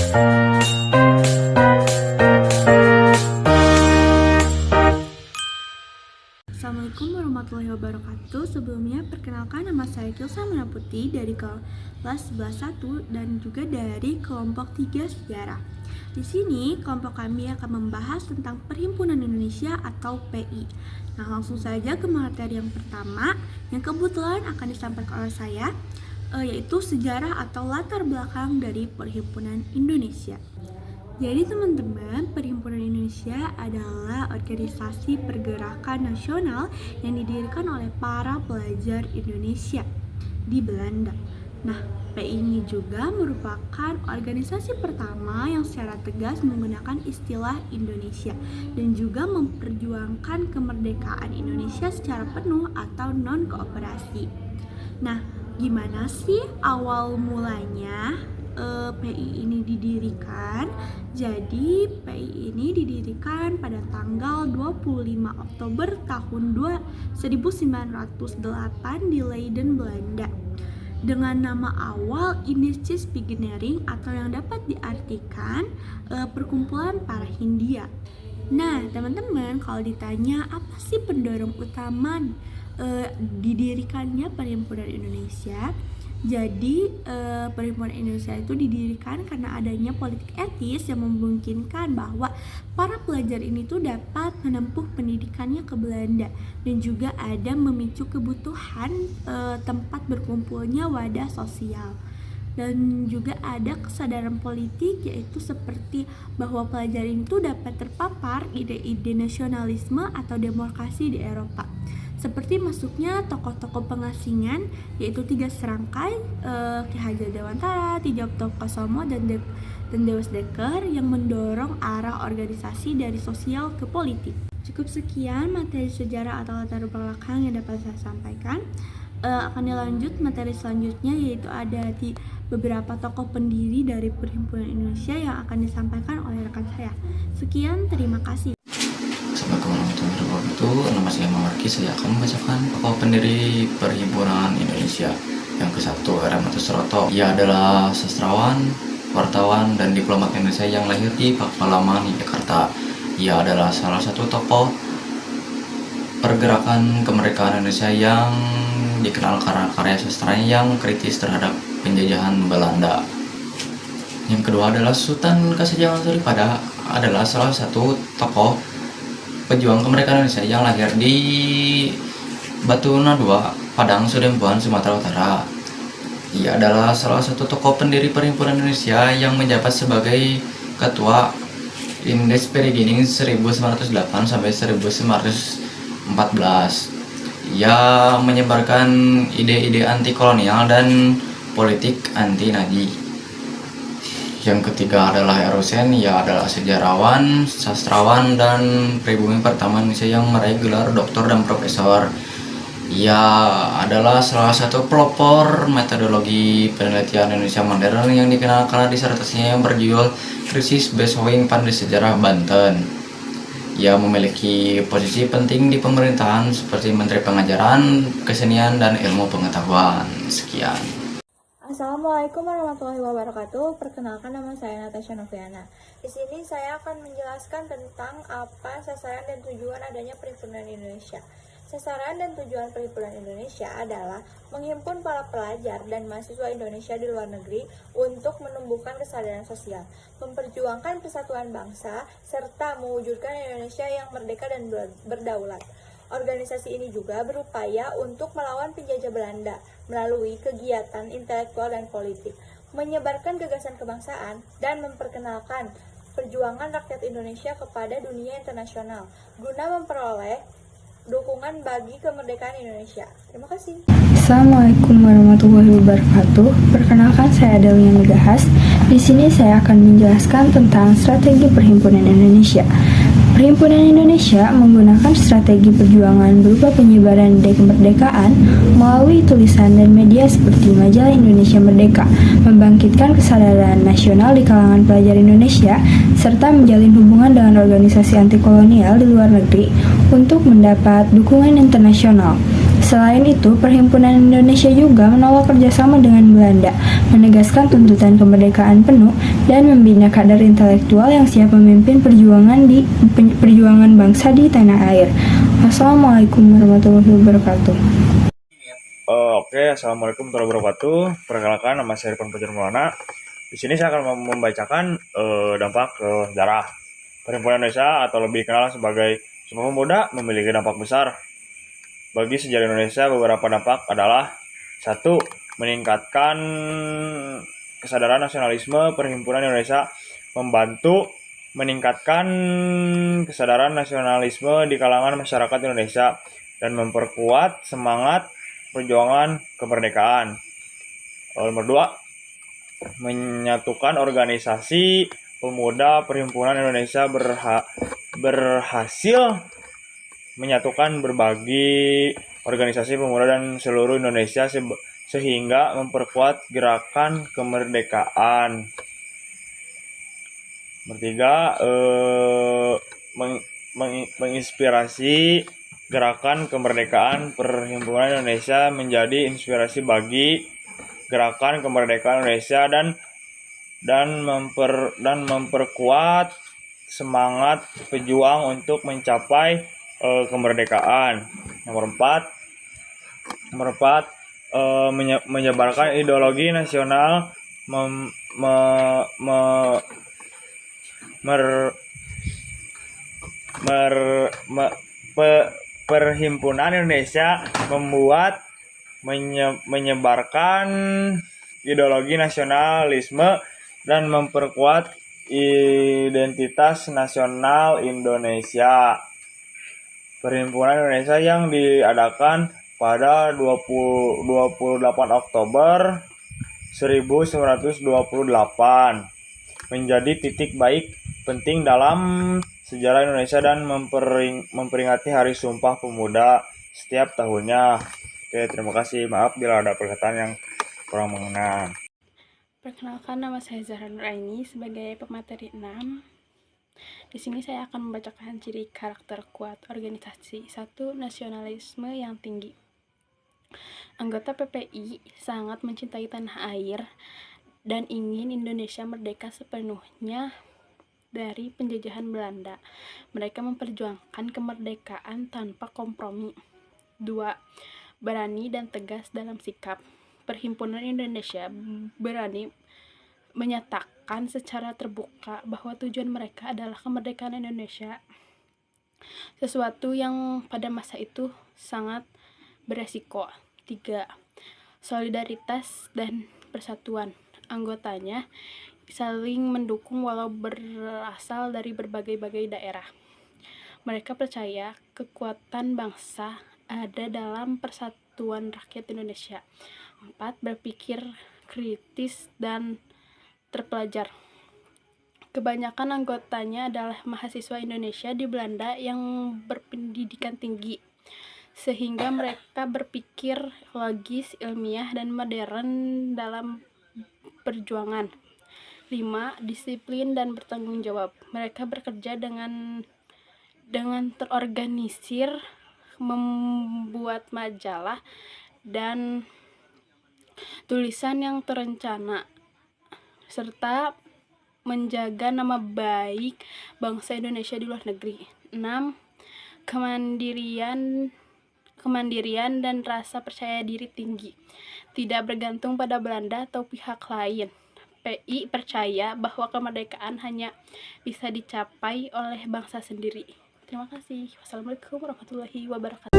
Assalamualaikum warahmatullahi wabarakatuh. Sebelumnya perkenalkan, nama saya Kilsa Manaputi dari kelas 11.1 dan juga dari kelompok 3 sejarah. Di sini kelompok kami akan membahas tentang Perhimpunan Indonesia atau PI. Nah, langsung saja ke materi yang pertama yang kebetulan akan disampaikan oleh saya, yaitu sejarah atau latar belakang dari Perhimpunan Indonesia. Jadi teman-teman, Perhimpunan Indonesia adalah organisasi pergerakan nasional yang didirikan oleh para pelajar Indonesia di Belanda. Nah, PI ini juga merupakan organisasi pertama yang secara tegas menggunakan istilah Indonesia dan juga memperjuangkan kemerdekaan Indonesia secara penuh atau non-kooperasi. Nah, gimana sih awal mulanya PI ini didirikan? Jadi PI ini didirikan pada tanggal 25 Oktober tahun 1908 di Leiden, Belanda, dengan nama awal Indisches Beginnering atau yang dapat diartikan perkumpulan para Hindia. Nah teman-teman, kalau ditanya apa sih pendorong utama didirikannya Perhimpunan Indonesia, jadi Perhimpunan Indonesia itu didirikan karena adanya politik etis yang memungkinkan bahwa para pelajar ini tuh dapat menempuh pendidikannya ke Belanda, dan juga ada memicu kebutuhan tempat berkumpulnya wadah sosial, dan juga ada kesadaran politik, yaitu seperti bahwa pelajar itu dapat terpapar ide-ide nasionalisme atau demokrasi di Eropa, seperti masuknya tokoh-tokoh pengasingan, yaitu Tiga Serangkai, Ki Hajar Dewantara, Tijab Kasomo, dan Dewas Dekker yang mendorong arah organisasi dari sosial ke politik. Cukup sekian materi sejarah atau latar belakang yang dapat saya sampaikan. Akan dilanjut materi selanjutnya, yaitu ada di beberapa tokoh pendiri dari Perhimpunan Indonesia yang akan disampaikan oleh rekan saya. Sekian, terima kasih. Assalamualaikum warahmatullahi wabarakatuh. Nama saya Mawarki. Saya akan membacakan tokoh pendiri Perhimpunan Indonesia. Yang ke-1, Hermanto Suroto. Ia adalah sastrawan, wartawan, dan diplomat Indonesia yang lahir di Pakualaman, Jakarta. Ia adalah salah satu tokoh pergerakan kemerdekaan Indonesia yang dikenal karena karya sastranya yang kritis terhadap penjajahan Belanda. Yang kedua adalah Sultan Kasijaman Suripada. Adalah salah satu tokoh pejuang kemerdekaan Indonesia yang lahir di Batu Nadua, Padang, Sudembuan, Sumatera Utara. Ia adalah salah satu tokoh pendiri Perhimpunan Indonesia yang menjabat sebagai ketua Indisches Beginnering 1908 sampai 1914. Ia menyebarkan ide-ide anti kolonial dan politik anti Nazi. Yang ketiga adalah Erosen. Ia adalah sejarawan, sastrawan, dan pribumi pertama Indonesia yang meraih gelar doktor dan profesor. Ia adalah salah satu pelopor metodologi penelitian Indonesia modern yang dikenal karena disertasinya yang berjudul Krisis Besowing pada Sejarah Banten. Ia memiliki posisi penting di pemerintahan seperti Menteri Pengajaran, Kesenian, dan Ilmu Pengetahuan. Sekian. Assalamualaikum warahmatullahi wabarakatuh. Perkenalkan, nama saya Natasha Noviana. Di sini saya akan menjelaskan tentang apa sasaran dan tujuan adanya Perhimpunan Indonesia. Sasaran dan tujuan Perhimpunan Indonesia adalah menghimpun para pelajar dan mahasiswa Indonesia di luar negeri untuk menumbuhkan kesadaran sosial, memperjuangkan persatuan bangsa, serta mewujudkan Indonesia yang merdeka dan berdaulat. Organisasi ini juga berupaya untuk melawan penjajah Belanda melalui kegiatan intelektual dan politik, menyebarkan gagasan kebangsaan, dan memperkenalkan perjuangan rakyat Indonesia kepada dunia internasional guna memperoleh dukungan bagi kemerdekaan Indonesia. Terima kasih. Assalamualaikum warahmatullahi wabarakatuh. Perkenalkan, saya Adelia Megahas. Di sini saya akan menjelaskan tentang strategi Perhimpunan Indonesia. Perhimpunan Indonesia menggunakan strategi perjuangan berupa penyebaran ide kemerdekaan melalui tulisan dan media seperti Majalah Indonesia Merdeka, membangkitkan kesadaran nasional di kalangan pelajar Indonesia, serta menjalin hubungan dengan organisasi anti kolonial di luar negeri untuk mendapat dukungan internasional. Selain itu, Perhimpunan Indonesia juga menolak kerjasama dengan Belanda, menegaskan tuntutan kemerdekaan penuh, dan membina kader intelektual yang siap memimpin perjuangan bangsa di tanah air. Wassalamualaikum warahmatullahi wabarakatuh. Oke, assalamualaikum warahmatullahi wabarakatuh. Perkenalkan, nama saya Irfan Fajar Maulana. Di sini saya akan membacakan dampak sejarah. Perhimpunan Indonesia atau lebih dikenal sebagai Sumpah Pemuda memiliki dampak besar bagi sejarah Indonesia. Beberapa dampak adalah: 1. Meningkatkan kesadaran nasionalisme. Perhimpunan Indonesia membantu meningkatkan kesadaran nasionalisme di kalangan masyarakat Indonesia dan memperkuat semangat perjuangan kemerdekaan. Nomor 2, menyatukan organisasi pemuda. Perhimpunan Indonesia berhasil menyatukan berbagai organisasi pemuda dan seluruh Indonesia sehingga memperkuat gerakan kemerdekaan. Nomor 3, menginspirasi gerakan kemerdekaan. Perhimpunan Indonesia menjadi inspirasi bagi gerakan kemerdekaan Indonesia dan memperkuat semangat pejuang untuk mencapai kemerdekaan. Nomor 4, menyebarkan ideologi nasional. Perhimpunan Indonesia menyebarkan ideologi nasionalisme dan memperkuat identitas nasional Indonesia. Perhimpunan Indonesia yang diadakan pada 28 Oktober 1928 menjadi titik baik penting dalam sejarah Indonesia dan memperingati Hari Sumpah Pemuda setiap tahunnya. Oke, terima kasih. Maaf bila ada perkataan yang kurang mengenal. Perkenalkan, nama saya Zahra Nuraini sebagai pemateri 6. Di sini saya akan membacakan ciri karakter kuat organisasi. 1. Nasionalisme yang tinggi. Anggota PPI sangat mencintai tanah air dan ingin Indonesia merdeka sepenuhnya dari penjajahan Belanda. Mereka memperjuangkan kemerdekaan tanpa kompromi. 2. Berani dan tegas dalam sikap. Perhimpunan Indonesia berani menyatakan secara terbuka bahwa tujuan mereka adalah kemerdekaan Indonesia, sesuatu yang pada masa itu sangat beresiko. 3. Solidaritas dan persatuan. Anggotanya saling mendukung walau berasal dari berbagai daerah. Mereka percaya kekuatan bangsa ada dalam persatuan rakyat Indonesia. 4. Berpikir kritis dan terpelajar. Kebanyakan anggotanya adalah mahasiswa Indonesia di Belanda yang berpendidikan tinggi, sehingga mereka berpikir logis, ilmiah, dan modern dalam perjuangan. 5. Disiplin dan bertanggung jawab. Mereka bekerja dengan terorganisir, membuat majalah dan tulisan yang terencana, serta menjaga nama baik bangsa Indonesia di luar negeri. 6. Kemandirian dan rasa percaya diri tinggi, tidak bergantung pada Belanda atau pihak lain. PI percaya bahwa kemerdekaan hanya bisa dicapai oleh bangsa sendiri. Terima kasih. Wassalamualaikum warahmatullahi wabarakatuh.